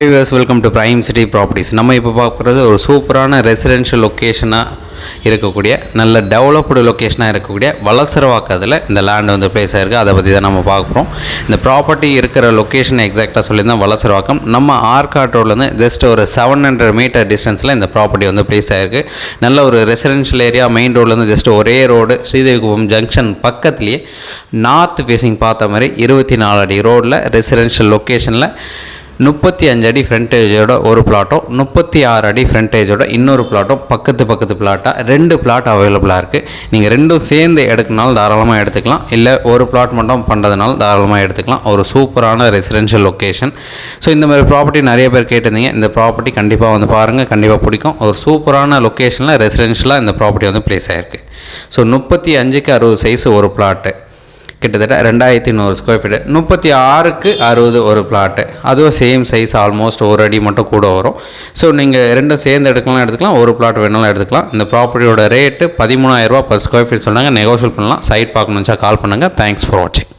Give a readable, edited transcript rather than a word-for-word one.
Viewers welcome to prime city properties. நம்ம இப்போ பார்க்குறது ஒரு சூப்பரான ரெசிடென்ஷியல் லொக்கேஷனாக இருக்கக்கூடிய நல்ல டெவலப்டு லொக்கேஷனாக இருக்கக்கூடிய வலசரவாக்கத்தில் இந்த லேண்ட் வந்து பிளேஸ் ஆகிருக்கு. அதை பற்றி தான் நம்ம பார்க்குறோம். இந்த ப்ராப்பர்ட்டி இருக்கிற லொக்கேஷன் எக்ஸாக்டாக சொல்லியிருந்தால் வலசரவாக்கம். நம்ம ஆர்காட் ரோட்லேருந்து ஜஸ்ட் ஒரு 700 மீட்டர் டிஸ்டன்ஸில் இந்த ப்ராப்பர்ட்டி வந்து பிளேஸ் ஆகிருக்கு. நல்ல ஒரு ரெசிடென்ஷியல் ஏரியா. மெயின் ரோட்லேருந்து ஜஸ்ட் ஒரே ரோடு ஸ்ரீதேவிகுப்பம் ஜங்ஷன் பக்கத்துலேயே நார்த் ஃபேஸிங் பார்த்த மாதிரி 24 அடி ரோடில் ரெசிடென்ஷியல் லொக்கேஷனில் 35 அடி ஃப்ரண்டேஜோட ஒரு பிளாட்டும் 36 அடி ஃப்ரண்டேஜோட இன்னொரு பிளாட்டும் பக்கத்து பிளாட்டாக 2 பிளாட் அவைலபிளாக இருக்குது. நீங்கள் ரெண்டும் சேர்ந்து எடுக்கனாலும் தாராளமாக எடுத்துக்கலாம், இல்லை ஒரு பிளாட் மட்டும் பண்ணுறதுனால தாராளமாக எடுத்துக்கலாம். ஒரு சூப்பரான ரெசிடென்ஷியல் லொக்கேஷன். ஸோ இந்த மாதிரி ப்ராப்பர்ட்டி நிறைய பேர் கேட்டிருந்தீங்க. இந்த ப்ராப்பர்ட்டி கண்டிப்பாக வந்து பாருங்கள், கண்டிப்பாக பிடிக்கும். ஒரு சூப்பரான லொக்கேஷனில் ரெசிடென்ஷியலாக இந்த ப்ராப்பர்ட்டி வந்து பிளேஸ் ஆகிருக்கு. ஸோ 35க்கு 60 சைஸு ஒரு பிளாட்டு, கிட்டத்தட்ட 2100 ஸ்கொயர் ஃபீட்டு. 36க்கு 60 ஒரு பிளாட்டு, அதுவும் சேம் சைஸ், ஆல்மோஸ்ட் ஒரு அடி மட்டும் கூட வரும். ஸோ நீங்கள் ரெண்டும் சேர்ந்து எடுத்துக்கலாம், ஒரு பிளாட் வேணாலும் எடுத்துக்கலாம். இந்த ப்ராப்பர்ட்டியோட ரேட்டு 13,000 ரூபா பர் ஸ்கொயர் ஃபீட் சொன்னாங்க. நெகோஷியல் பண்ணலாம். சைட் பார்க்கணுச்சா கால் பண்ணுங்கள். தேங்க்ஸ் ஃபார் வாட்சிங்.